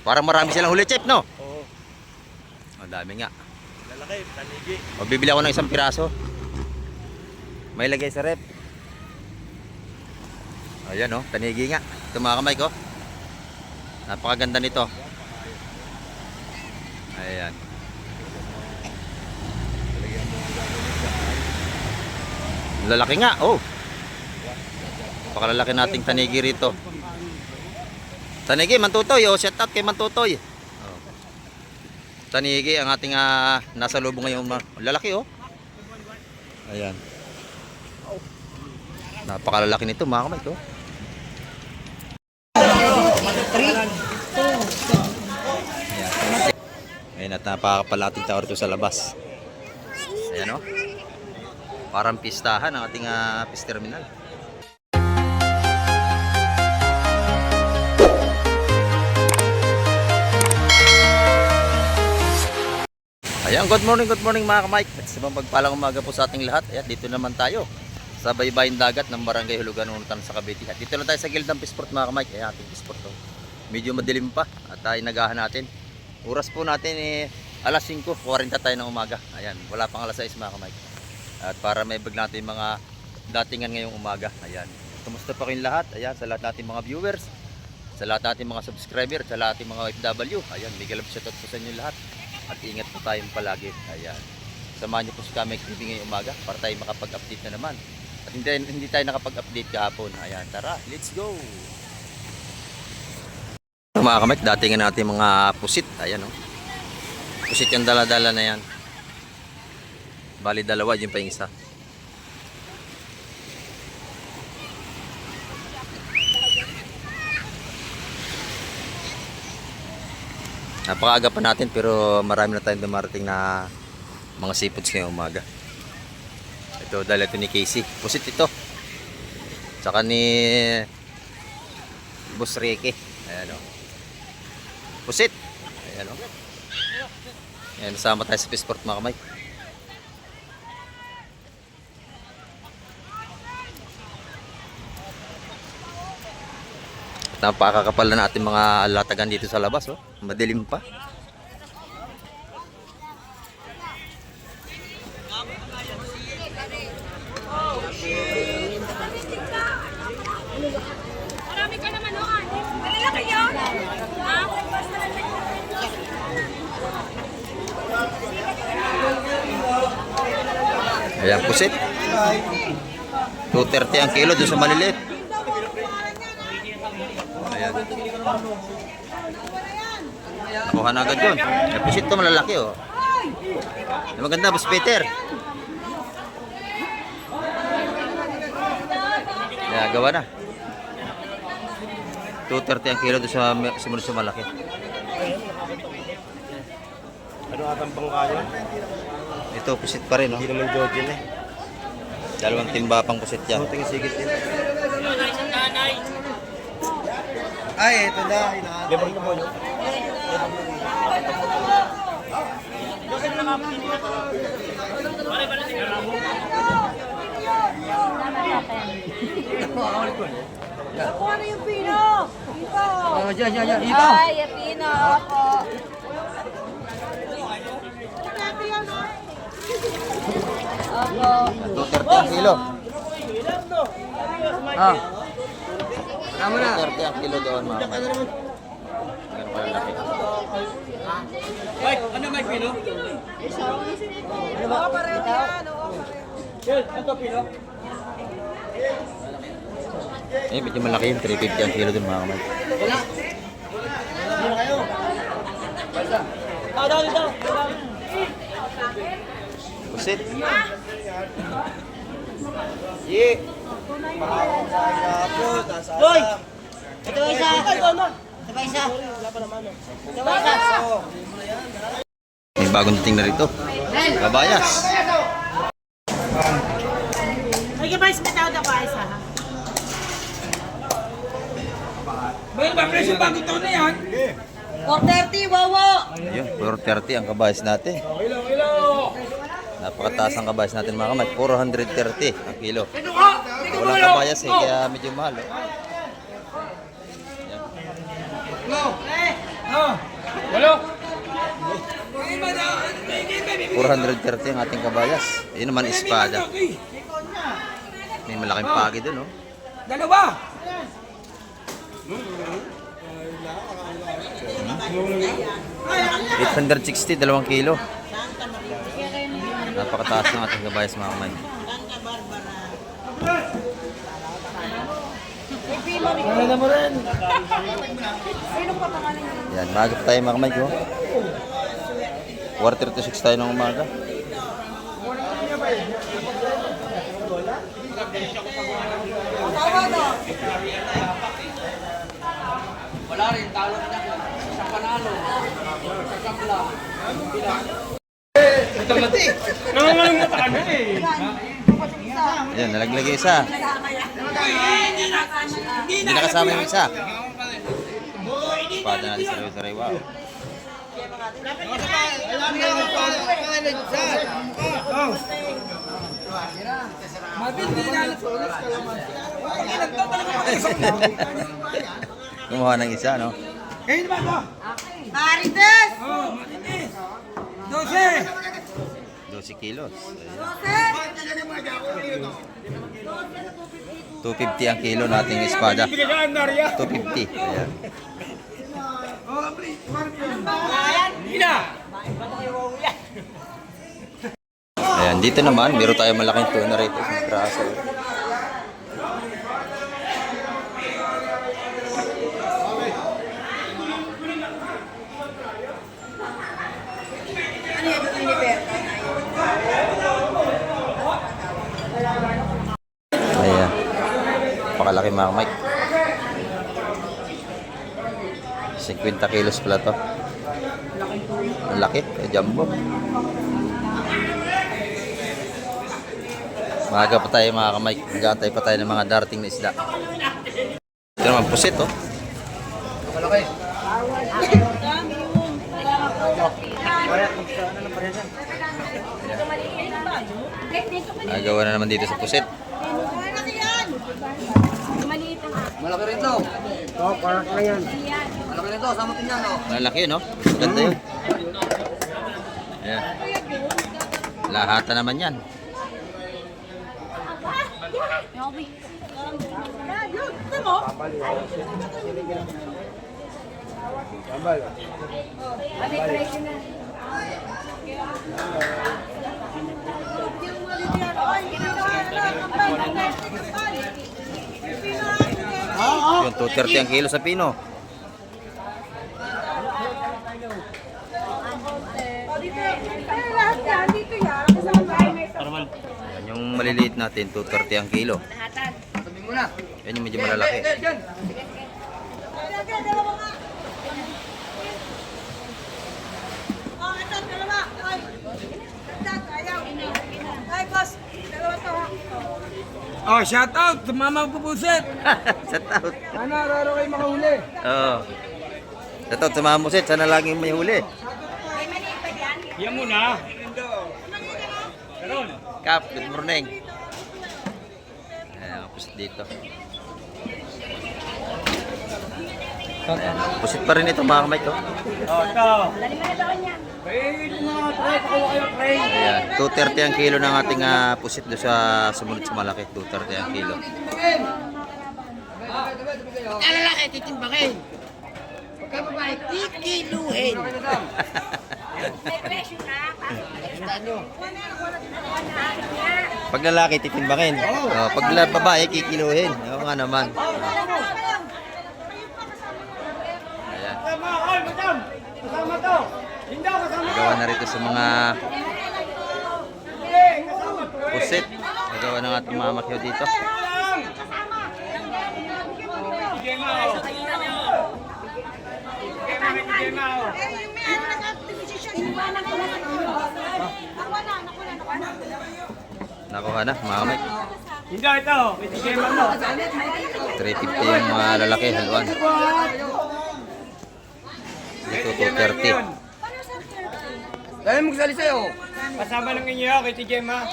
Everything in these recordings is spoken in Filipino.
Parang marami silang huli, Chef, no? Oo. Ang dami nga. Lalaki, tanigi. O, bibili ako ng isang piraso. May lagay sa rep. Ayan, oh, tanigi nga. Ito mga kamay ko. Napakaganda nito. Ayan. Lalaki nga, oh. Pakalalaki nating tanigi rito. Tanigi, Mantutoy, oh, shout out kay Mantutoy. Oh. Tanigi ang ating nasa lubong ngayon. Lalaki, oh. Ayan. Napakalalaki nito mga kamay ko. Ayan, at napakapalating tao rito sa labas. Ayan, oh. Parang pistahan ang ating fish terminal. Ayan, good morning mga kamay. At sa pagpalang umaga po sa ating lahat. Ayan, dito naman tayo sa baybayin dagat ng Barangay Hulugan, Unutan sa Cavite. At dito lang tayo sa Gildang Fishport mga kamay. Ayan, ating fishport to. Medyo madilim pa at tayo nagahan natin. Oras po natin alas 5:40 tayo ng umaga. Ayan, wala pang alas 6 mga kamay. At para may bag natin mga datingan ngayong umaga. Ayan. Kumusta pa kayong lahat? Ayan, sa lahat nating mga viewers, sa lahat nating mga subscriber, sa lahat nating mga OFW. Ayan, big love shoutout po sa inyo lahat. At ingat po tayong palagi. Ayan. Samahan niyo po si Kamek TV ngayong umaga para tayo makapag-update na naman. At hindi tayo nakapag-update kahapon. Ayan, tara, let's go! Mga Kamek, datingan natin mga pusit. Ayan, oh. Pusit yung dala-dala na yan. Bali dalawa, yun pa yung isa. Napakaaga pa natin pero marami na tayong dumarating na mga seafoods ngayong umaga. Ito dala ito ni Casey. Pusit ito. Tsaka ni Boss Ricky. Ayan, o. Pusit. Ayan, o. Ayan, sama tayo sa Fishport mga kamay. Napakakapal na natin mga latagan dito sa labas, oh. Madilim pa. Marami ka naman, oh. Malalaki yun. Ayan, pusit. 230 ang kilo doon sa maliliit. Ayan. Nakuha na agad yun. Ayan, pusit to malalaki, oh. Ayan, maganda, Boss Peter. Ayan, gawa na. 230 ang kilo doon sa sumunod sa malaki. Ano atang pangkaya? Ito, pusit pa rin, oh. Hindi naman Georgian eh. Dalawang timba pang pusit yan. Tingin sigit din. Ay, ito na. Libre ko po yun. Ako ano yung pino? Ito. Oh, yan. Ay, yung pino. Ako. Ako. 230 ang kilo. Ah. Tama na. 230 ang kilo doon, mga kamay. Ganun kalalaki. Mike, ano Mike Pino? Oo, pareho yan. Oo, Shell, ito Pino? Eh, medyo malaki yung 350 ang kilo doon, mga kamay. Wala. Ano kayo? Dito. Pusit. Ye. Hoy! Ito ba isa? Ito ba isa? Ito ba isa? May bagong dating na rito. Kabayas. Ay, guys, bitaw na pa isa, ha? Well, ba presyo bago to na yan? 430, wawo! Ayun, 430 ang kabayas natin. Napakataas ang kabayas natin, mga kamay. 430 ang kilo. Walang kabayas eh, kaya medyo mahal. Eh. Ayan. 430 ang ating kabayas. Yun naman espada. May malaking pagi dun, oh. Dalawa. 860, 2 kilo. Napakataas ng ating kabayas mga kamay. Ano mo rin? Yan, maaga pa tayo mga kamay ko. 4:36 tayo ng umaga. Wala rin, talo na sa panalo. Sa kapla. Ito mati. Nangangalimata ka na eh. Yan, nalaglag yung isa. Hindi nakasama yung isa. Espada natin sa Saray. Wow. Mabindi na. Kumuha ng isa, no? Kayo ba ito? Marites! Oo, matitis. 12. 12 kilos. Ayan. 250 ang kilo nating espada. 250. Ayan. Ayan, dito naman, meron tayo malaking tuna rito sa traso. Ayan. Pakalaki mga Mike. 50 kilos pala to. Ang laki, jumbo. Maaga pa tayo mga kamike. Nag-aantay pa tayo ng mga darating na isda. Ito naman, pusit oh. Nagawa na naman dito sa pusit. Malaki rin to. Oo, parang na yan. Malaki rin to, samutin yan, no? Malaki no? Ganda yun. Ayan. Lahata naman yan. Yung 230 ang kilo sa pino. Yan yung maliliit natin, 230 ang kilo. Yan yung medyo malalaki. Oh, shout out sa mama pupusit. Shout out. Sana araw kayo makahuli. Oo. Shout out sa mga musit, sana laging may huli. Yan muna. Kap, good morning. Ayan, pusit dito. Ayan, pusit pa rin ito mga kamay ko. Oh, ito. Ayan, 230 ang kilo ng ating pusit doon sa sumunod sa malaki. 230 ang kilo. Lalaki, titimbangin. Pagka babae, kikiluhin. Pag lalaki, titimbangin. Oh, pag babae, kikiluhin. Oo nga naman. Ayan. Nagawa na rito sa mga pusit. Nagawa ng ating mga makyo dito. Nakuha na, mga kamay. Hindi ito. Itigema mo. 350 yung mga lalaki, haluan. Dito, 230. Dahil magsali sa'yo. Kasama ng inyo kay Tigema.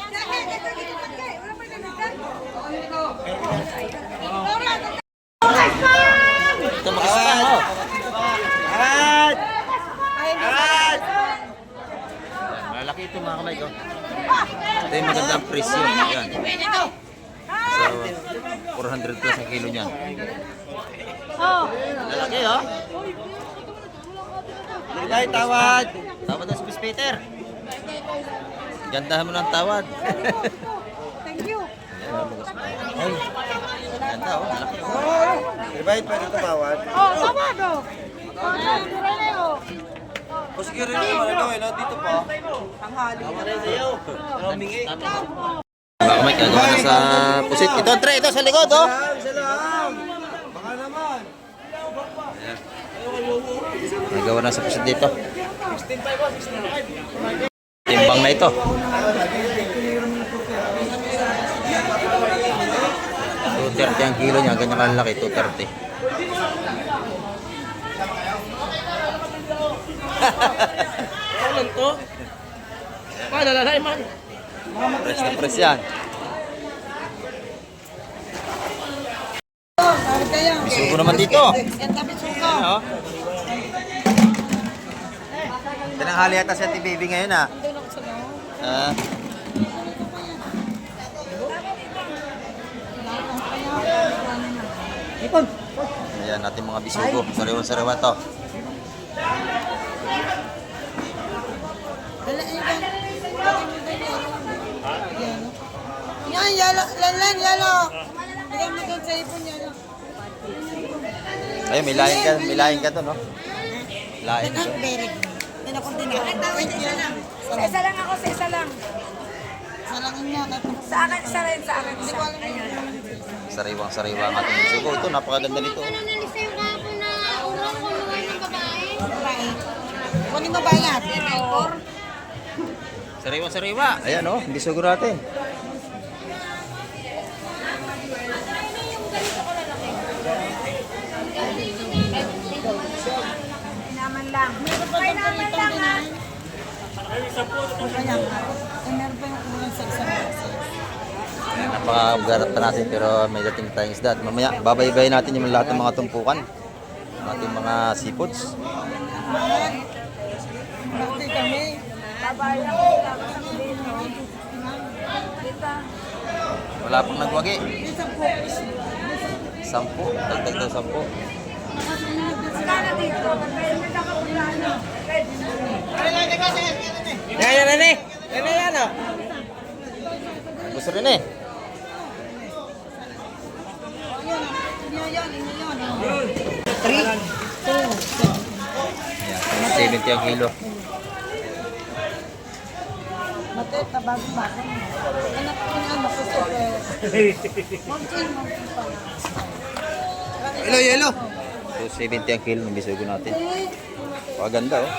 Ito, makasama mo. Ayan, malalaki ito mga mga kamay ko. Ito yung magandang presyo. Ayan. So, 400 plus ang kilo niyan. Lalaki, oh. Ay, tawad. Tawad na si Miss Peter. Gandahan mo ng tawad. Thank you. Ay. Ganda, oh. Lalaki, oh. Divide, pwede tumawad. Oh, tama do. Oh, O sige rin naman, dito pa. Tanghali. Baka may kagawa na sa pusit. Ito, Andre, ito sa likod, oh. Isa lang. Baka naman. Nagawa na sa pusit dito. Timbang na ito. 230 ang kilo niya, ganyan kalaki, 230. Ano to? Paano lalay man? Press na press yan. Bisugo naman dito. yan tabi suko. Ano? Tinanghali yata si Ate Baby ngayon, ah. Ah. Ayan natin mga bisugo. Sariwan-sariwan to. Yan, yalo. Lan, yalo. Bigyan mo doon sa ipon, yalo. Ayun, may laing ka to, no? Laing ka. Very good. Pinakunti na. Sa isa lang ako, sa isa lang. Salangin niya. Sa akin, isa rin, sa akin. Isa. Ayan. Sariwang-sariwa ang ating bisugo. Ito, napakaganda nito. Ano nalista yung kahapon na urong kumuha ng babae? Babae. Kunin mo bayad. Sariwang-sariwa. Ayan, oh. Bisugo natin. Naman lang. May naman lang ha. Meron pa yung kulang sa isang beses. Ayan, napakagarap pa natin pero may dating tayong isda. At mamaya, babaybayin natin yung lahat ng mga tumpukan. Ng ating mga seafoods. Bakit kami? Babay ako. Tapos ang dito. Dito. Wala pang nagwagi. Isang focus. 10. Dagdag daw 10. Magkano dito? Magkano ako plano? Yan. Yan, oh. Gusto rin eh. Ayan, 70 ang kilo. Mate, tabagong bako. Anak ko na, makusok eh. Mountain pa. Yelo. So 70 ang kilo ng bisugo natin. Paganda, oh.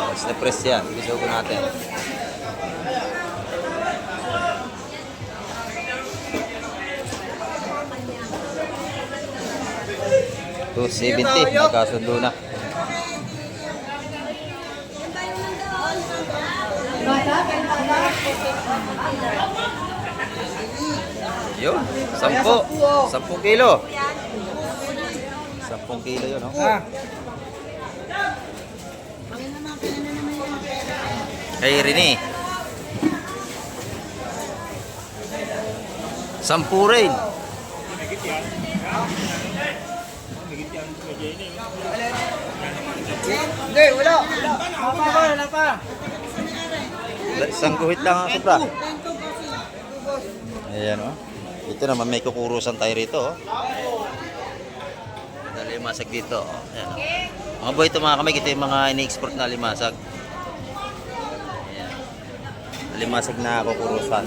Press na press yan. Bisugo natin. So 70, magkasundo na. Yun, 10 kilo. 10 kilo yun, no? Kay Rene. 10 rin. Hindi, wala. Wala pa. Isang guhit lang ang sobra. Ayan, oh. Ito naman may kukurusan tayo rito, oh. Dali limasag dito, oh. Ayan, oh. Mga boy, ito mga kamay, ito yung mga ini-export na limasag. Ayan. Limasag na kukurusan.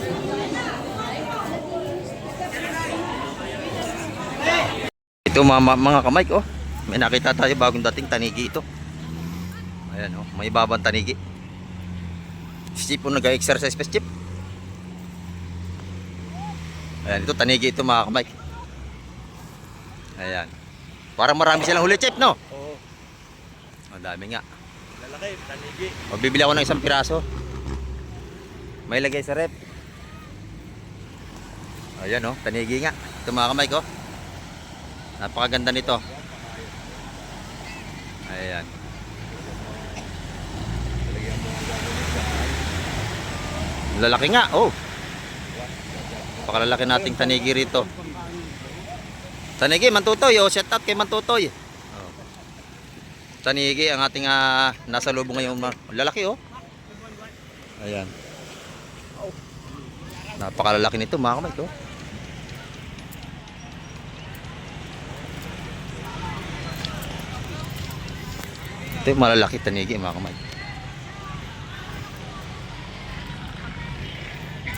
Ito mga kamay, oh. May nakita tayo bagong dating tanigi ito. Ayan, oh. May babang tanigi. Si Chip po nag-exercise pa si Chip. Ayan, ito tanigi ito mga kamay. Ayan. Parang marami silang huli, Chip, no? Oo. Ang dami nga. Lalaki, tanigi. Magbibili ako ng isang piraso. May lagay sa rep. Ayan, oh, tanigi nga. Ito mga kamay ko. Napakaganda nito. Ayan. Lalaki nga, oh. Pakalalaki nating tanigi rito. Tanigi, Mantutoy, oh. Shout out kay Mantutoy. Oh. Tanigi, ang ating nasa lubong ngayon. Lalaki, oh. Ayan. Napakalalaki nito, mga kamay, oh. Ito yung malalaki tanigi, mga kamay.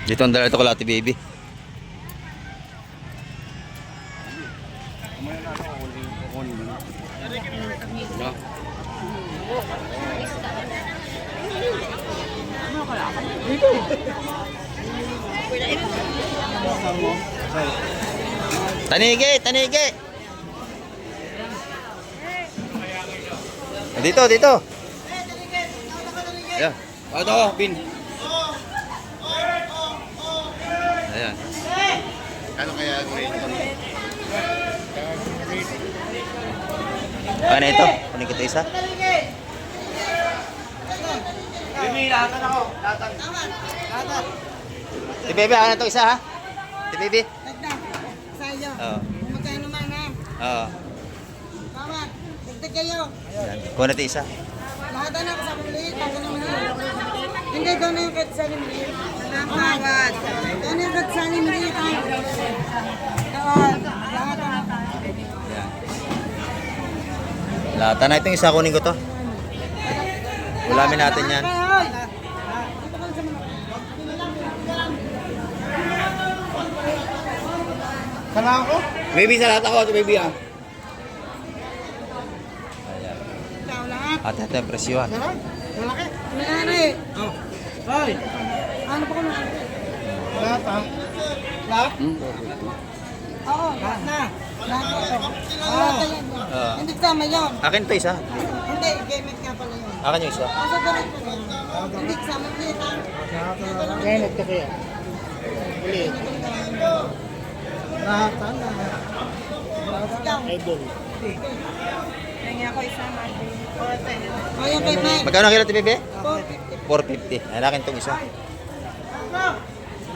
Dito ang dala ito ko lati baby. Tanigi, tanigi. Dito, dito. Ayan. Ito, Bin. Ayan. Ano kaya grade? Ano ito? Kunin ko ito isa. Bibi, lahatan ako. Lahatan. Si Bebe, ano ito isa ha? Si Bebe? Dagdag. Sa'yo. Oo. Magkano man ha? Oo. Bawat. Dagdag kayo. Ayan. Kunin ito isa. Lahat na ako sa maliit. Ako na maliit. Hindi, doon na yung kahit sa maliit. Bawat. Doon na yung kahit sa maliit. Doon. Lahat na. Ayan. Lata na itong isa, kunin ko to. Ulamin natin yan. Sama ako? Baby, sa lahat ako. Ito, baby, ah. Ayan. Ikaw lahat. At ito yung presyon. Malaki. Malaki. Oh. Ay. Ano pa ko na? Lahat, ah. Lahat? Oo, lahat na. Lahat na ito. Lahat na yan. Oo. Hindi kasama yun. Akin to isa. Hindi, gamit nga pala yun. Akin yung isa. Asa ganit pa yun. Hindi kasama yun. Kaya nagto kaya. Uli. Lahat, ah. Idol. Nangyay ako isama. O, yung kay Mike. Magkano kilo ito, Bebe? 450. 450. Ayan, akin itong isa.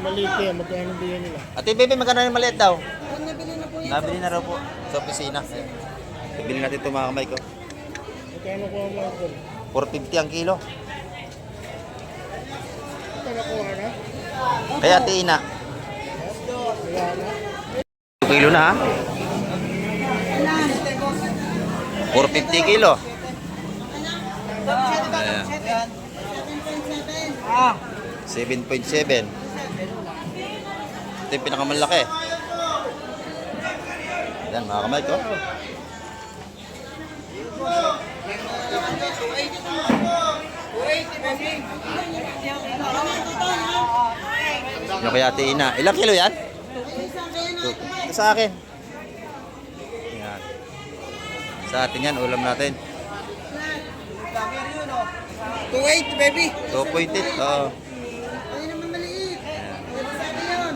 Maliit kaya, magkano bilhin nila? Ate Bebe, magkano yung maliit daw? Ang nabili na po yun. Nabili na raw po sa opisina. Ayan. Bibili natin ito mga kamay ko. Magkano ko ang mga idol? 450 ang kilo. Ito nakuha na? Kaya Tina. Wala na? Kilo na ha? 450 kilo. Ayan. 7.7. Ito yung pinakamalaki. Ayan mga kamay ko. Yung kaya Tina. Ilang kilo yan? Ito sa akin. Yan. Sa atin yan, ulam natin. 280, baby. 2.8. Oo. Ayun naman maliit. Sabi yun.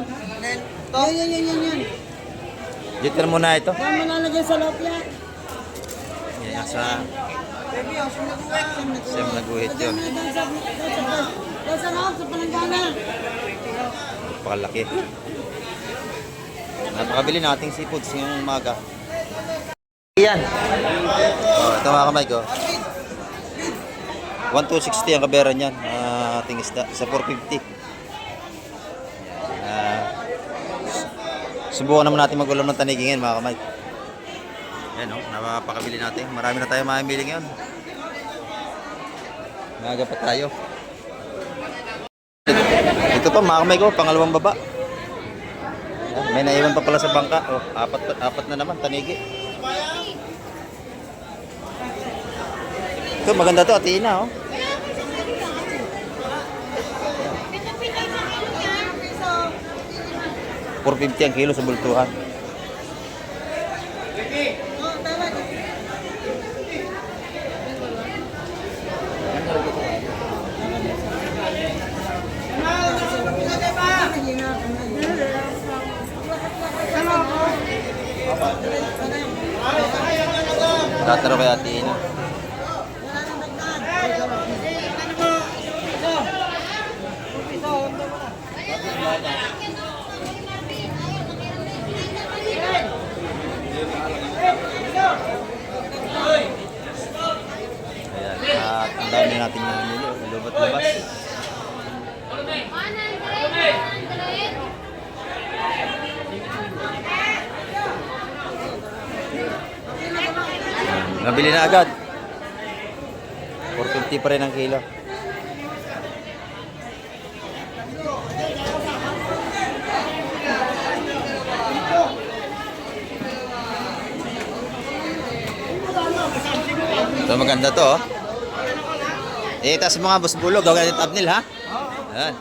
Yan. Dito na muna ito. Saan mo nalagyan sa loob yan? Yan sa Baby, oh, sinaguwit. siyam naguhit yun. Doon sa loob, sa palanggana. Pakalaki. Napakabili nating seafoods ngayong umaga. Yan. Oh, ito mga kamay ko. 1,260 ang kabera niyan. Ating isda sa 450. Subukan naman natin mag-ulam ng tanigi ngayon mga kamay. Yan o, napakabili natin. Marami na tayo mamimili ngayon. Maaga pa tayo. Ito pa mga kamay ko, pangalawang baba. Yan, may naiwan pa pala sa bangka. Oh, apat na naman, tanigi. Ito, maganda to, Atina, oh. $4.50 ang kilo sa bultuhan. Tataro kay Atina. ating namili. Lubat-labas. Nabili na agad. 450 pa rin ang kilo. Ito maganda to, oh. Tas mga boss bulog, gawin natin thumbnail, ha? Ayan.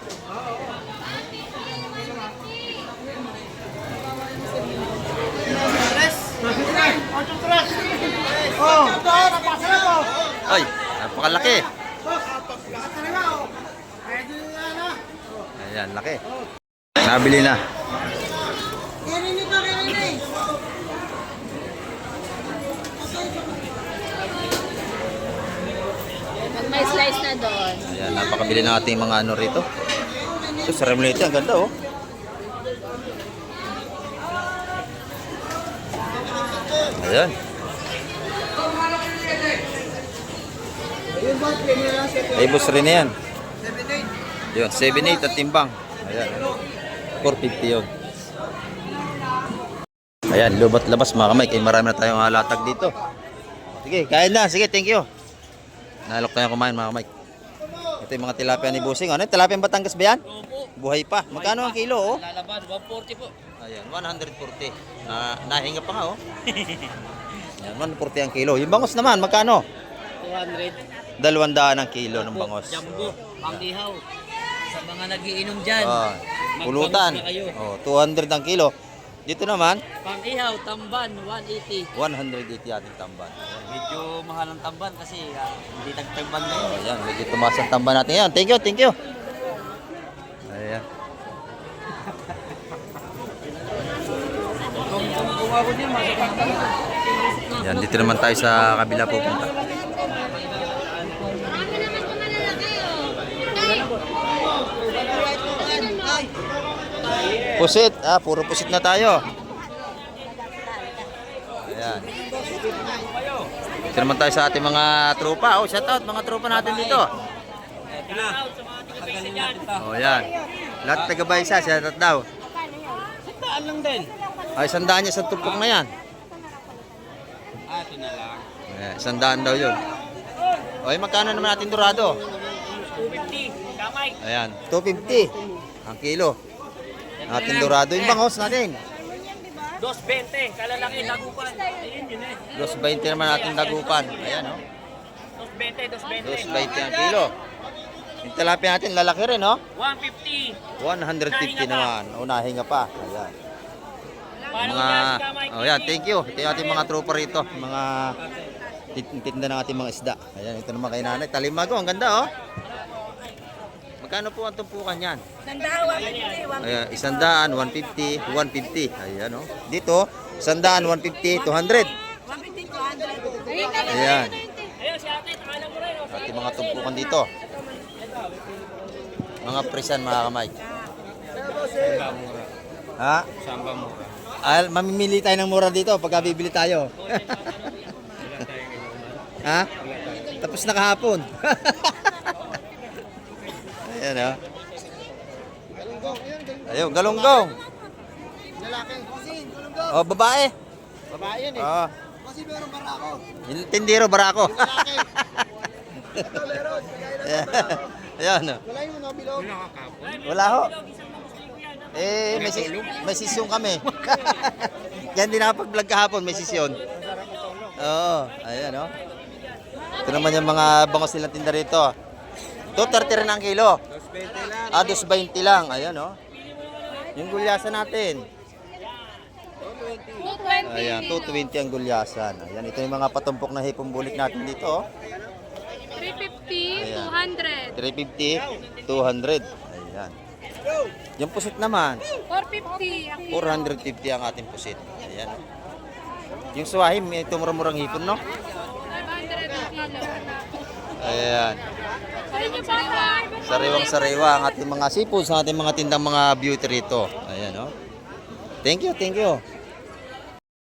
Ay, napakalaki. Ayan, laki. Nabili na. Kaya nito, kaya nito. Pag may slice na doon. Ayan, napakabili ng ating mga ano rito. Ito, sa Remolete, ang ganda, oh. Ayan. Ay, boss rin na yan. Yun, 7.8 at timbang. Ayan. 450 yun. Ayan, lubat-labas mga kamay. Kaya marami na tayong halatag dito. Sige, kain na. Sige, thank you. Nalok tayo kumain mga kamay. Ito yung mga tilapia ni Busing. Ano? Tilapia Batangas ba yan? Buhay pa. Magkano ang kilo, oh? Lalaban, 140 po. Ayan, 140. Nahinga pa nga, oh. Ayan, 140 ang kilo. Yung bangos naman, magkano? 200. 200 ang kilo ng bangos. Jumbo, pang-ihaw. Sa mga nagiinom dyan. Ah, pulutan. magbangus na kayo. Oh, 200 ang kilo. Dito naman, Pang-ihaw, tamban, 180. 180 ating tamban. Medyo mahal ang tamban kasi hindi tagtagban na yun. Ayan, medyo tumaas ang tamban natin yan. Thank you, thank you. Ayan. Kung ako din, masakit. Ayan, dito naman tayo sa kabila pupunta. Marami naman kung malalaki, oh. Pusit. Puro pusit na tayo. Ayan. Dito naman tayo sa ating mga tropa. Oh, shout out mga tropa natin dito. Oh, ayan. Lahat taga-Baysa, shout out daw. Saan lang din? Ay, 100 niya sa tumpok na yan. Ito na lang. Ayan, 100 daw yun. Okay, magkano naman natin dorado? 250, kamay. Ayan, 250 ang kilo. Ating dorado. Yung bangos natin. 220, kalalaki, dagupan. Ayun yun eh. 220 naman ating dagupan. Ayan, oh. 220. 220 ang kilo. Yung tilapia natin, lalaki rin, oh. 150. 150 naman. Unahin nga pa. Ayan. Mga, oh yan, thank you. Ito yung ating mga tropa rito. Mga tinda ng ating mga isda. Ayan, ito naman kay nanay. Talimago, ang ganda, oh. Magkano po ang tumpukan yan? Sandawa, 150, Ayan, 100, 150, 150. Ayan, oh. Dito, 100, 150, 200. 150, 200. Ayan. Ating mga tumpukan dito. Mga presan, mga kamay. Ha? Samba mura. Mamimili tayo ng mura dito pagka bibili tayo. Ha? Tapos na kahapon. Ayan, oh. Ayun, galunggong. Oh, babae. Babae yan eh. Oh. Kasi meron barako. Yung tindero barako. Lalaki. Ayan, oh. Wala yung mga bilog. Wala ho. May sisyon kami. Yan din nakapag-vlog kahapon, may sisyon. Oo, ayan, oh. Ito naman yung mga bangos nilang tinda rito. 230 rin ang kilo. 220 lang. 220 lang, ayan, oh. Yung gulyasan natin. 220. Ayan, 220 ang gulyasan. Ayan, ito yung mga patumpok na hipong bulik natin dito, oh. 350, Ayan. 200. 350, 200. Ayan. Yung pusit naman, 450 ang 450 ang ating pusit. Ayan. Yung suwahim, may tumurang-murang hipon, no? 500 ang kilo. Ayan. Sa inyo bata. Sariwang-sariwa ang ating mga seafoods, ang ating mga tindang mga beauty rito. Ayan, no? Thank you, thank you.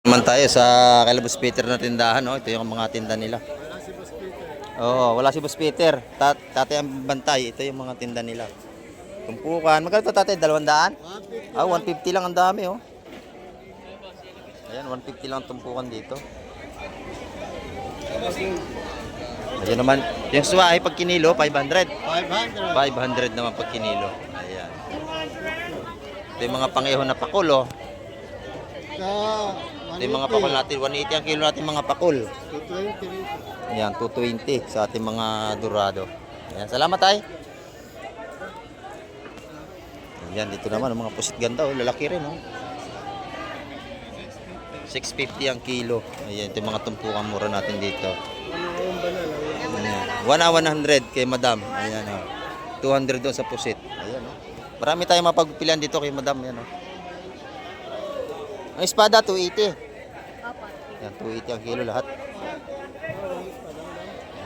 Naman tayo sa Kalabos Peter na tindahan, no? Ito yung mga tinda nila. Oo, wala si Boss Peter. Tatay ang bantay. Ito yung mga tinda nila. Tumpukan. Magkano to tatay? 200? 150 lang ang dami oh. Ayan, 150 lang ang tumpukan dito. Ayan naman. Yung suwahe pag kinilo, 500. 500 naman pag kinilo. Ayan. Ito yung mga pangiho na pakul oh. Ito yung mga pakul natin. 180 ang kilo natin mga pakul. 220. Ayan, 220 sa ating mga dorado. Ayan, salamat tay. Ayan, dito naman ang mga pusit ganda oh. Lalaki rin oh. 650 ang kilo. Ayan, ito yung mga tumpukan mura natin dito. Ayan. 100 kay madam. Ayan oh. 200 doon sa pusit. Ayan oh. Marami tayong mapagpilian dito kay madam. Ayan oh. Ang espada 280. Ayan, 280 ang kilo lahat.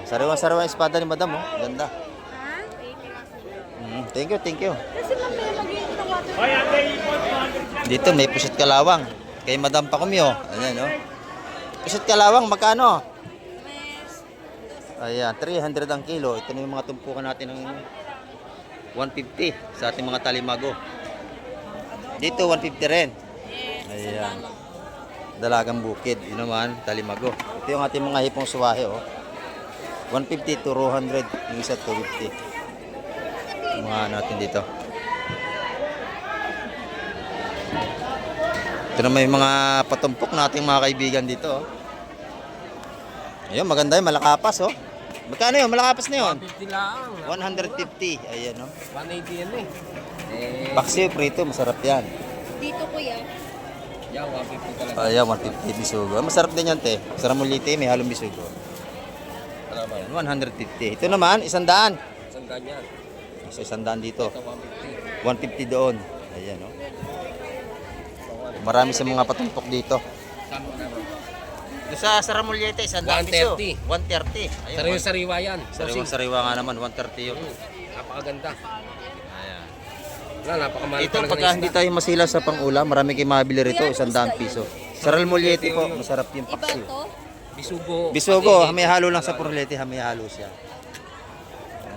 Sariwa-sariwa ang espada ni madam oh. Ganda. Thank you, thank you. Dito may pusit kalawang. Kay Madam Pakumyo. Ayan, oh. Pusit kalawang, magkano? Ayan, 300 ang kilo. Ito na yung mga tumpukan natin ng 150 sa ating mga talimago. Dito, 150 rin. Ayan. Dalagang bukid. Yun naman, talimago. Ito yung ating mga hipong suwahe, oh. 150 to 200. Yung isa, 250. Mga natin dito. Ito naman yung mga patumpok nating mga kaibigan dito. Oh. Ayun, maganda yung malakapas. Oh. Magkano yun? Malakapas na yun? 150 lang. 150. Ayan. Oh. 180 yan Paksiw, prito. Masarap yan. Dito kuya. Yan, 150 talaga. Ayan, 150 bisugo. Masarap din yan, te. Saramulite, may halong bisugo. Ayan, 150. Ito naman, 100. Sandaan yan. Isa 100 dito. Ito 150. 150 doon. Ayan. Oh. Marami sa mga patumpok dito. Saan mo naman? Sa Saramulete, 100 piso. 130. 130. Ayun, Sariwa-sariwa yan. Sariwa-sariwa nga naman, 130 yun. Napakaganda. Ayan. Wala, napakamahal Ito, talaga pagka ng hindi isda. tayo masila sa pang-ulam, marami kayong mabili rito, 100 piso. Saramulete po, masarap yung Iba paksiw. to? Bisugo. Bisogo, may halo lang sa purlete, may halo siya.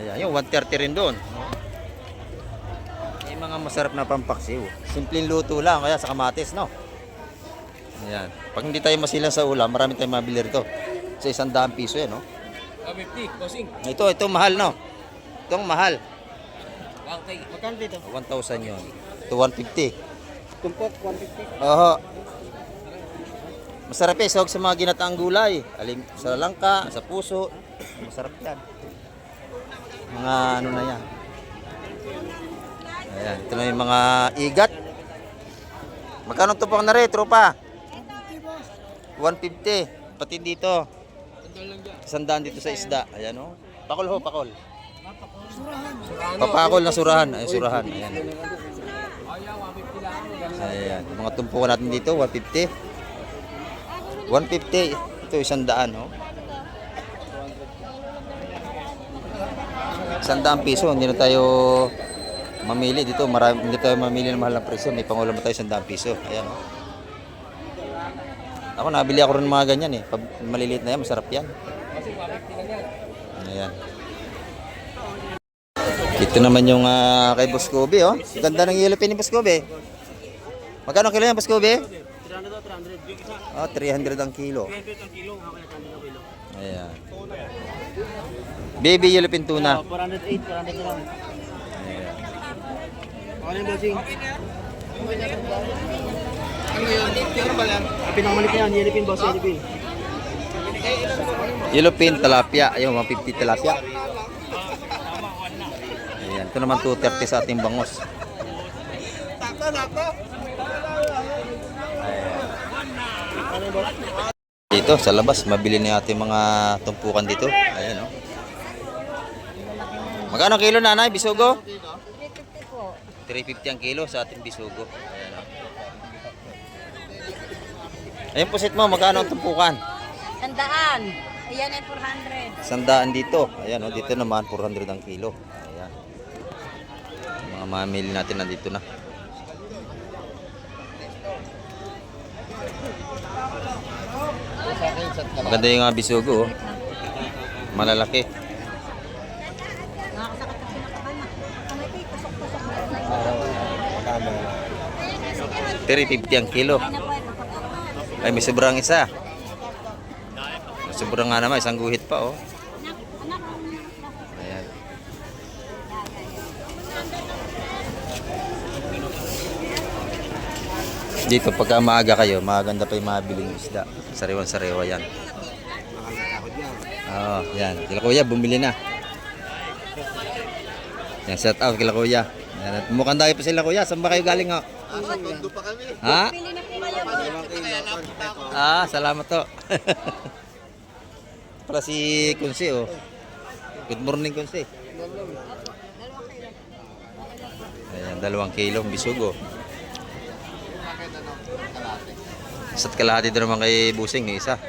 Ayan, yung 130 rin doon. May mga masarap na pampaksiw. Simpleng luto lang, kaya sa kamatis, no? Ayan. Pag hindi tayo masilang sa ulam, marami tayong mabili rito. Sa 100 piso yan, no? 150, bossing. Ito mahal, no? Itong mahal. 1K. Magkano dito? 1,000 yun. Ito 150. Tumpok, 150. Oho. Masarap eh, sahog sa mga ginataang gulay. Alim sa langka, sa puso. Masarap yan. Mga ano na yan. Ayan, ito na yung mga igat. Magkano ito po na rin, tropa? 150. Pati dito. 100 dito sa isda. Ayan o. Pakol ho, pakol. Papakol na surahan. Ay, surahan. Ayan. Ayan. Yung mga tumpukan natin dito, 150. 150. Ito, 100 oh. 100 piso. Hindi na tayo mamili dito. Marami, hindi tayo mamili ng mahal na presyo. May pangulam tayo 100 piso. Ayan oh. Ako nabili ako rin ng mga ganyan eh. Pag maliliit na yan, masarap yan. Ayan. Ito naman yung kay Boss Kobe oh. Ganda ng yellow pin ni Boss Kobe. Magkano kilo yan Boss Kobe? 300. Oh, 300 ang kilo. 300 ang kilo. Ayan. Baby yellow pin tuna. 408, 400 lang. Ayan. Ano yung bossing? Pinakamalik na yan, yelipin boss, yelipin. Yellow pin tilapia. Ayun, 150 tilapia. Ayan. Ito naman 230 sa ating bangos. Dito sa labas, mabili na ating mga tumpukan dito. Ayan oh. Magkano kilo nanay, bisugo? 350 po. 350 ang kilo sa ating bisugo. Ayan oh. Ayun pusit mo, magkano ang tumpukan? 100. Ayan ay 400. 100 dito. Ayan oh, dito naman 400 ang kilo. Ayan. Mga mamili natin nandito na. Maganda yung bisugo oh. Malalaki. $3.50 ang kilo. Ay, may sobrang isa. May sobrang nga naman, isang guhit pa, oh. Ayan. Dito, pagka maaga kayo, maganda pa yung mabiling isda. Sariwan-sariwa yan. Oo, yan. Kila kuya, bumili na. Yan, set out kila kuya. Yan, at mukhang dahil pa sila kuya. Saan ba kayo galing, oh? Tondo pa kami. Ha? Ah, salamat to. Para si Kunsi, oh. Good morning, Kunsi. Ayan, 2 kilong bisugo. Isa't kalahati doon naman kay Busing, yung isa.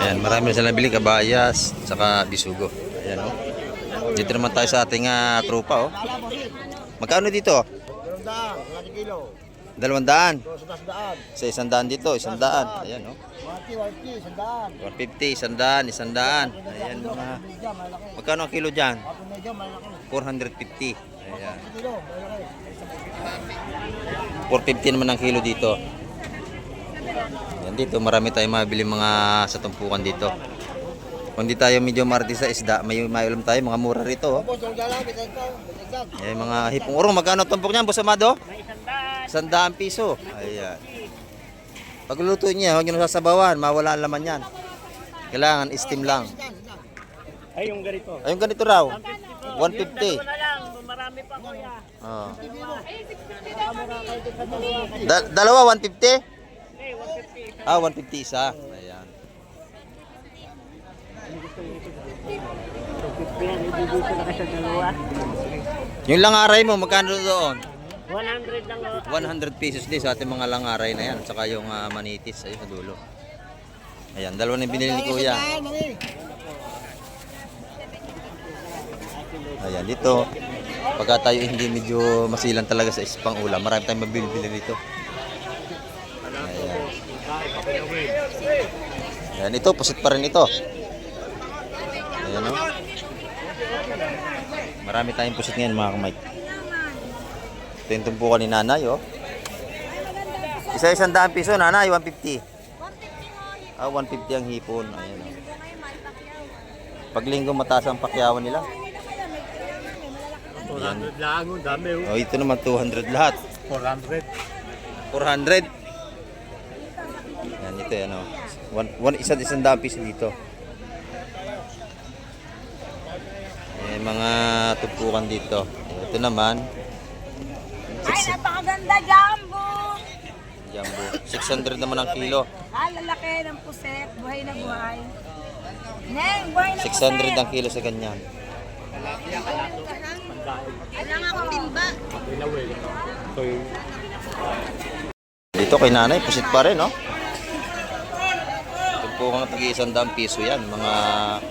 Ayan, marami na silang nabili, kabayas, saka bisugo. Ayan, oh. Dito naman tayo sa ating tropa, oh. Magkano dito? 200 kilo. 200. So, 100. Sa 100 dito, 100. Ayan, oh. 150, 150, 100, 100. 100. Ayan, mga... Magkano ang kilo dyan? 450. Ayan. 450 naman ang kilo dito. Ayan, dito marami tayong mabili mga sa tumpukan dito. Kung di tayo medyo marti sa isda, may ulam tayo, mga mura rito, oh. Ayan, mga hipong urong. Magkano tumpok niyan, Boss Amado? 100 piso. Ayan. Pagluluto niya, huwag niyo sasabawan, mawala ang laman yan. Kailangan steam lang. Ay, yung ganito. Ay, yung ganito raw. 150. Marami pa, kuya. Oh. Dalawa 150? Ah, 150 isa. Ayan. Yung langaray mo, magkano doon? 100 lang. 100 pesos din sa ating mga langaray na yan. Saka yung manitis, ayun sa dulo. Ayan, dalawa na yung binili ni Kuya. Ayan, dito. Pagka tayo hindi medyo masilan talaga sa ispang ulam, marami tayong mabili-bili dito. Ayan. Ayan, ito, pusit pa rin ito. Ayan, o. Marami tayong pusit ngayon, mga kamay. Ito yung tumpukan ni nanay, oh. Isa 100 piso, nanay, 150. Ah, 150 ang hipon. Ayan, oh. Pag linggo mataas ang pakyawan nila. 400 lang, ang dami. Oh, ito naman 200 lahat. 400. 400. Yan, ito yan, oh. Isang piso dito. May mga tumpukan dito. Ito naman. Ay, napakaganda, Jumbo! Jumbo. 600 naman ang kilo. Ah, lalaki ng puset. Buhay na buhay. Neng, buhay na 600 ang kilo sa ganyan. Kailangan akong timba. Dito kay nanay, pusit pa rin, no? Tumpukan ng tag-100 piso yan. Mga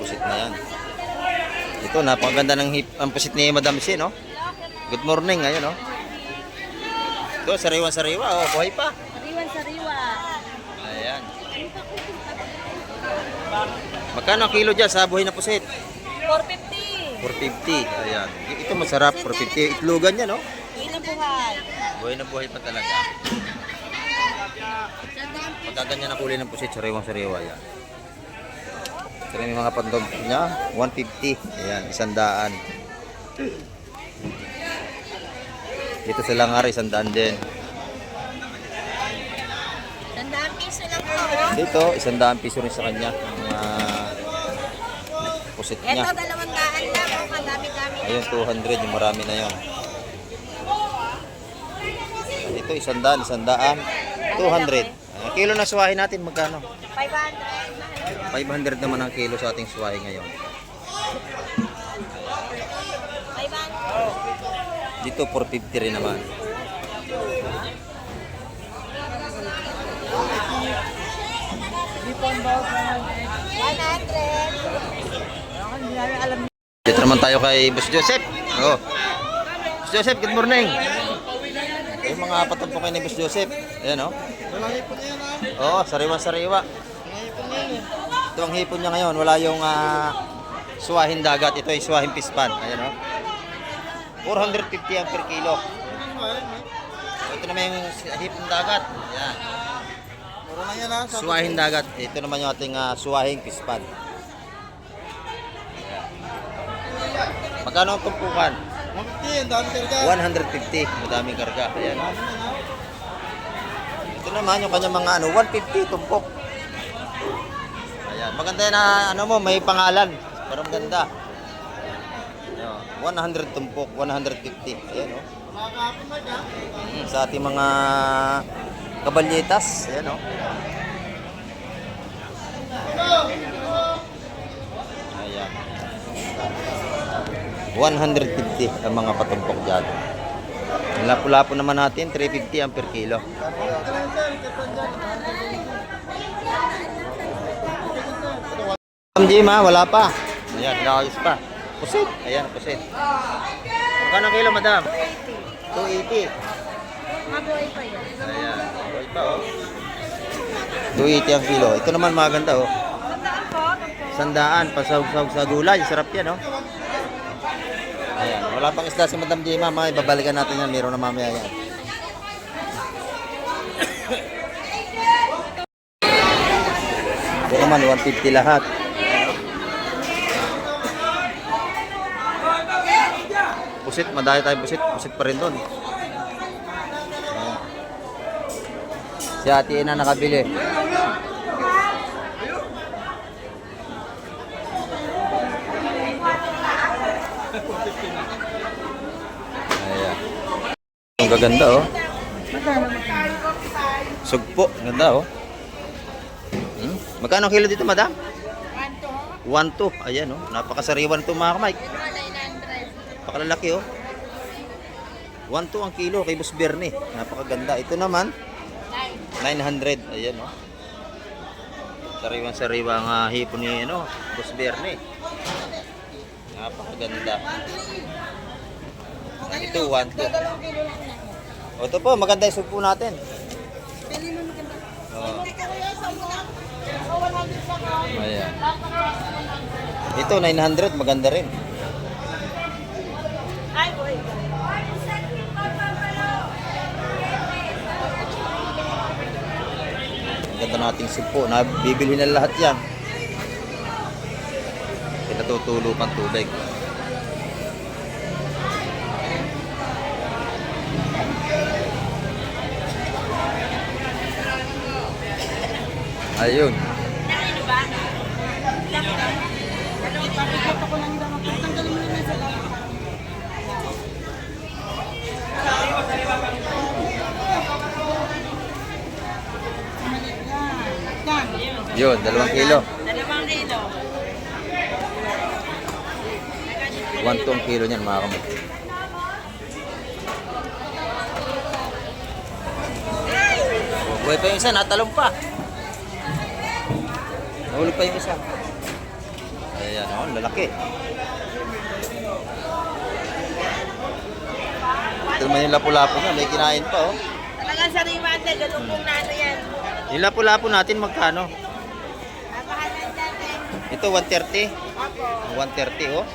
pusit na yan. Ito, napakaganda ng ang pusit ni Madam C, no? Good morning, ngayon, no? Ito, sariwa-sariwa, oh, buhay pa. Sariwan-sariwa. Ayan. Magkano ang kilo dyan sa buhay na pusit? 450. 450. Ayan. Ito masarap, 450. Itlogan yan, no? Buhay na buhay. Buhay na buhay pa talaga. Pagkaganyan ang kulay ng pusit, sariwang-sariwa yan. Ito rin yung mga pandog niya, 150. Ayan, 100. Dito sa Langaray, 100 din. 100 piso lang po. Dito, 100 piso rin sa kanya. Mga pusit Ito, niya. 200 lang. Oh, kadami-dami. Ayun, 200. Yung marami na yun. Ito, 100, 200. Kilo na suwahe natin, magkano? 500. 500 naman ang kilo sa ating suwahe ngayon. 500. Dito, 450 rin naman. Dito naman naman tayo kay Boss Joseph. Oh. Boss Joseph, good morning. Yung mga patumpukin ni Boss Joseph. Ayan oh. Oo, sariwa-sariwa. Ito ang hipon niya ngayon. Wala yung suwahin dagat. Ito ay suwahin pispan. Ayan oh. 450 ang per kilo. Ito naman yung hipon dagat. Ayan. Suwahin dagat. Ito naman yung ating suwahin pispan. Magkano ang tumpukan? 150. Madaming karga. Ayan. Ito naman yung kanyang mga 150 tumpok. Ayan. Maganda yan na may pangalan. Pero maganda. Ayan. 100 tumpok, 150. Ayan o. Sa ating mga kabalyetas. Ayan o. Ayan. 150 ang mga patumpok dyan. Yung lapu-lapu naman natin, 350 ang per kilo. Jima, wala pa. Ayan, nakayos pa. Pusit. Ayan, pusit. Magkano ang kilo, madam? 280. Mabuhay pa yun. Ayan, buhay pa oh. 280 ang kilo. Ito naman maganda oh. Sandaan po. 100, pasawsaw sa gulay. Sarap yan oh. Ayan, wala pang isda si Madam Jema, ibabalikan natin yan, meron na mamaya yan. Ito naman, 150 lahat. Pusit, madaya tayo pusit, pusit pa rin doon. Ayan. Si Ate Ina nakabili. Ayan. Ang gaganda oh. Sugpo, ganda oh. Magkano kilo dito, madam? 1.2. Ayan oh, napakasariwan ito mga kamay. Napakalalaki oh. 1.2 ang kilo kay Boss Bernie. Napakaganda. Ito naman 900. Ayan oh. Sariwan-sariwa ang hipon ni Boss Bernie. Napakaganda. Ito 1.2. O ito po, maganda yung sugpo natin. Oh. Ayan. Ito 900, maganda rin. Ganda nating sugpo, nabibili na lahat yan. Pinatutulo pang tubig. Ayun. Yun, 2 kilo. 1 ang kilo niyan mga kamay. Buhay pa yung isa, natalong pa. Nahulog pa yung isa. Ayan, oh, lalaki. Ito naman yung lapu-lapu na, may kinain pa, oh. Talagang sariwante, ganun kung nato yan. Yung lapu-lapu natin, magkano? Napahalan natin. Ito, 130. Opo. 130, oh.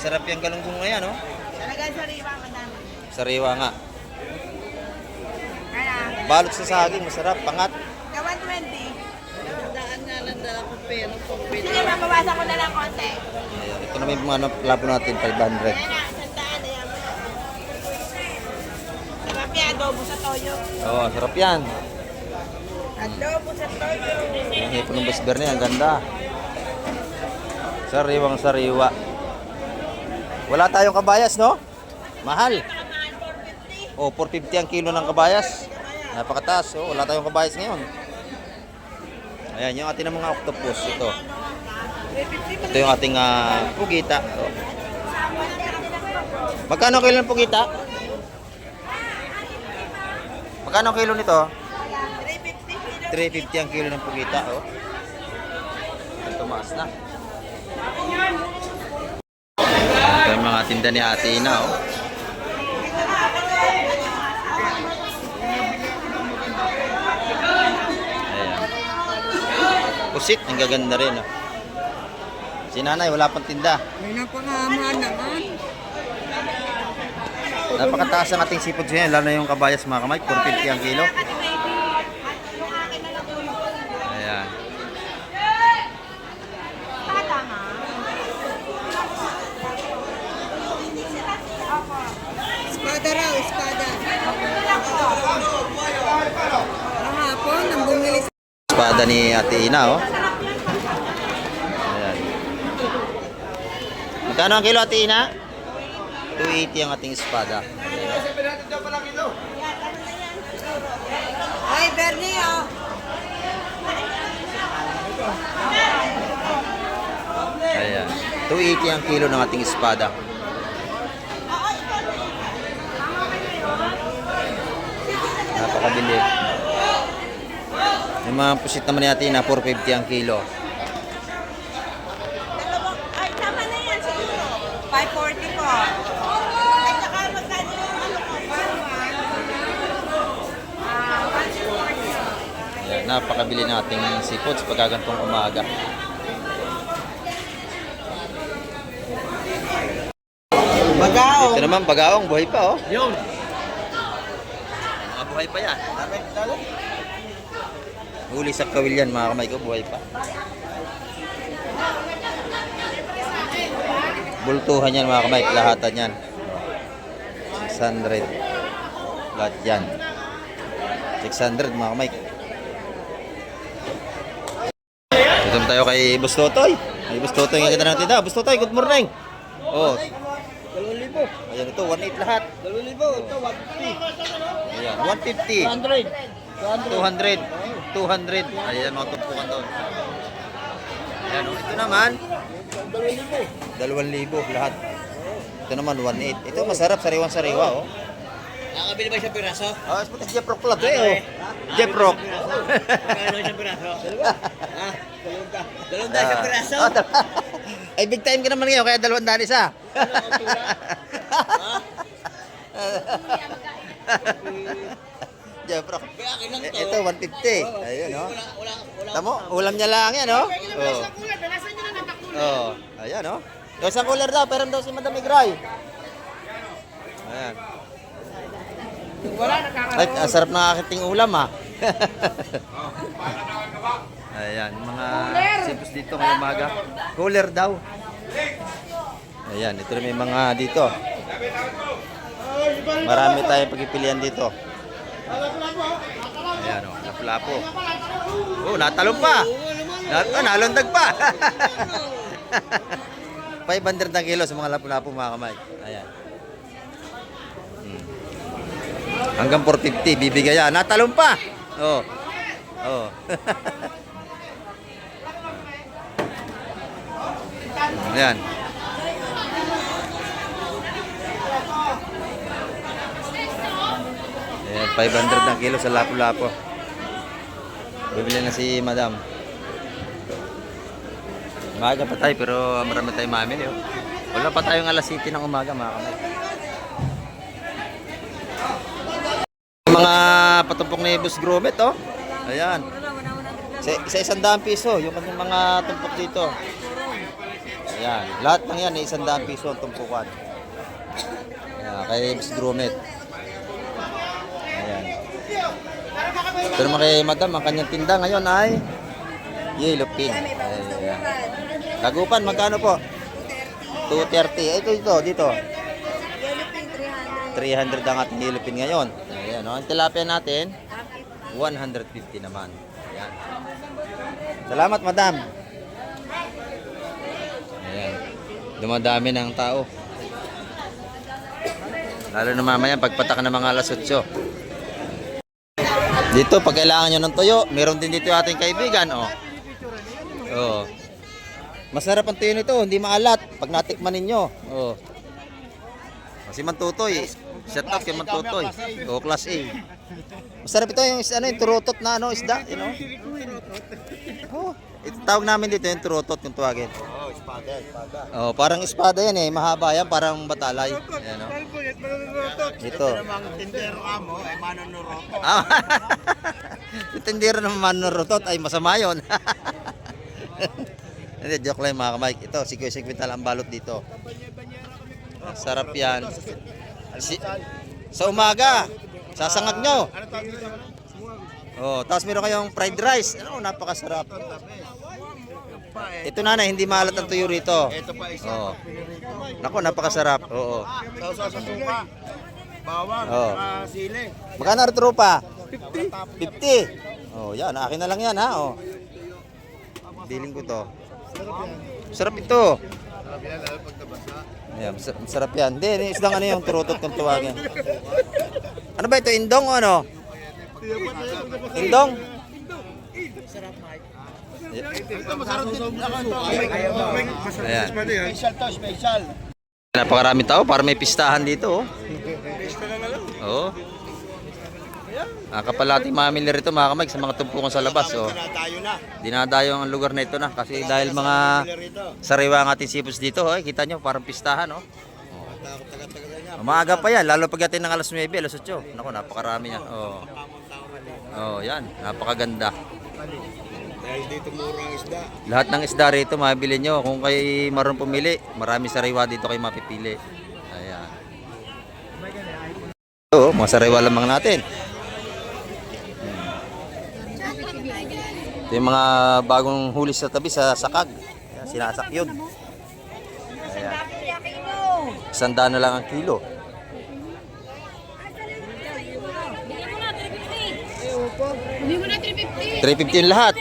Sarap yung galunggong na yan, oh. Talagang sariwa, madami. Sariwa nga. Kaya, Balot sa saging, masarap, pangat. ka 120. Daan nga lang dala ko pero sige, mabawasan ko na lang konti. Ayan, ito naman yung mga lapu natin, 500. Ayan na, sandaan. Ayan. Sarap yan, adobo sa toyo. Oh, sarap yan. Adobo sa toyo. Yung hipon ng Boss Bernie, ang ganda. Sariwang sariwa. Wala tayong kabayas, no? Mahal. Oh, 450 ang kilo ng kabayas. Napakataas, oh. Wala tayong kabayas ngayon. Ayan, yung ating mga octopus. Ito. Ito yung ating pugita. Oh. Magkano kilo ng pugita? Magkano kilo nito? 350 ang kilo ng pugita, oh. Tumaas na. tinda ni Ate Ina, oh. Ayan. Pusit, ang gaganda rin, oh. Si nanay, wala pang tinda. May napangaman naman. Napakataas ang ating seafood ngayon, lalo na yung kabayas mga kamay, 450 ang kilo. Ayan. Espada raw, espada. Kahapon, nang bumili sa... Espada ni Ate Ina, oh. Ayan. Magkano ang kilo, Ate Ina? 280 ang ating espada. Ay, Bernie, oh. Ayan. 280 ang kilo ng ating espada. Napakabili. Yung mga pusit naman ni Ate Ina, 450 ang kilo. Ay, tama na yan siguro. 540 po. Ay, saka magkano yung ano ko? Ayan, napakabili ng ating seafood sa pagkagantong umaga. Bagaw. Ito naman, bagaong, buhay pa, oh. Yun. Mga buhay pa yan. Huli sa kawil yan, mga kamay ko, buhay pa. Bultuhan yan, mga kamay, lahatan yan. 600. Lahat yan. 600, mga kamay. Dito tayo kay Boss Totoy. Ay, Boss Totoy, nga kita natin na. Boss Totoy, good morning. Oh, 2,000. ayan ito, 1.8 lahat. 2,000. Ito, 150. Ayan, 150. 200. 200. 200. Ayan, mga tumpukan doon. Ayan, oh, ito naman. 2,000 lahat. Ito naman, 1.8. Ito masarap, sariwang-sariwa, oh. Nakabili ba siya piraso? Ah, oh, Jeff Rock pala ito, eh, oh. Jeff Rock. Kano siya piraso? Ha? Dalawang siya piraso? Ay, big time ka naman ngayon, kaya 200 isa. Jeff Rock. Ito, 150. Ayun, oh. Tamo, ulam niya lang yan, oh. Oh. Oh, ayan, oh. Yung isang cooler daw, pero daw si Madam Igray. Ayan. Ay, ang sarap ng aking ulam, ah. Ayan, mga sipos dito ngayong umaga. Cooler daw. Ayan, ito na may mga dito. Marami tayong pagpipilian dito. Ayan, oh, lapu-lapo. Oh, natalong pa. Nalundag pa. 500 ang kilo sa mga lapu-lapo, mga kamay. Ayan. Hanggang 450 bibigay yan. Natalong pa. Oh. Oh. Ayan. Ayan, 500 ang kilo sa lapu-lapo. Bibili na si Madam. Umaga pa tayo pero marami tayong mamili. Oh. Wala pa tayong alas 7 ng umaga, mga kamay. Mga patumpok ni Boss Gromit, oh. Ayan. Isa 100 piso yung kanyang mga tumpok dito. Ayan. Lahat ng yan, 100 piso ang tumpukan. Ayan, kay Boss Gromit. Ayan. Pero naman kay Madam, ang kanyang tinda ngayon ay yellow pin. Ayan. Lagupan, magkano po? 230. Ito, dito. 300 ang ating yellow pin ngayon. Ayan, oh. Ang tilapia natin, 150 naman. Ayan. Salamat, Madam. Ayan. Dumadami ng tao. Lalo na mamaya pagpatak ng mga alas 8. Dito, pag kailangan nyo ng tuyo, meron din dito ating kaibigan, oh. Oh. Masarap ang tuyo nito, hindi maalat pag natikman ninyo. Oh. Si Mantutoy, shut up kay Mantutoy. Oh, class A. Masarap ito yung ano, yung turotot na ano, isda, you know. Oh, ito tawag namin dito yung turotot kung tuwagin. Oh, parang espada yan eh. Mahaba yan, parang batalay. Ayan, oh. Ito. Tindero mo, ay manonoroto. Ah, yung tindero ng manurutot ay masama yun. Hindi, joke lang mga kamay. Ito, 50 ang balot dito. Sarap yan. Sa umaga, sasangag nyo. Oh, tapos meron kayong fried rice. Ano, napakasarap. Ito nanay, hindi maalat ang tuyo rito. Ito pa isa. Oh. Nako, napakasarap. Oo. Sausaw sa suka. Bawang, Oh. sili. Magkano rin tropa? 50. Oh, yan. Akin na lang yan, ha? Oh. Biling ko to. Sarap ito. Ayan, sarap yan. Hindi, isdang ano yung turutot kung tawagin. Ano ba ito? Indong o ano? Indong? Ayan. Special to, special. Napakarami tao para may pistahan dito. Oh. Oo. Kapalating mamili rito mga kamay sa mga tumpukan sa labas. Oh. Tayo na. Dinadayo ang lugar na ito na kasi dahil mga sariwa ang ating sipos dito. Oh. Kita nyo parang pistahan. Oh. Maaga pa yan, lalo pagdating ng alas 9, alas 8. Naku, napakarami yan. Oh. Oh, yan. Napakaganda. Dahil dito mura ang isda. Lahat ng isda rito mabili nyo. Kung kayo marunong pumili, marami sariwa dito kayo mapipili. Ayan. Ito, mga sariwa lamang natin. Ito yung mga bagong huli sa tabi sa sakag. Ayan, sinasak yun. Ayan. 100 na lang ang kilo. Hindi mo na 350. 350 yung lahat.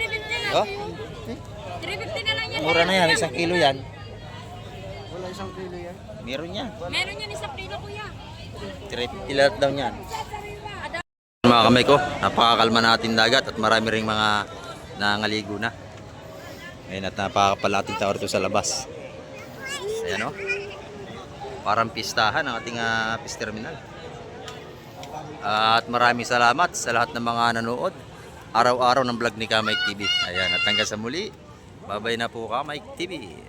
Oh, 350 na lang yan. mura na yan. 1 kilo yan. Wala 1 kilo yan. Meron yan. Meron yan isang kilo, kuya. 350 lahat daw yan. Mga kamay ko, napakakalma natin dagat at marami ring mga nangaligo na. Ayun at napakapalating tao rito sa labas. Ayan o. Parang pistahan ang ating fish terminal. At maraming salamat sa lahat ng mga nanood araw-araw ng vlog ni Kamay TV. Ayan, at hanggang sa muli. Babay na po Kamay TV.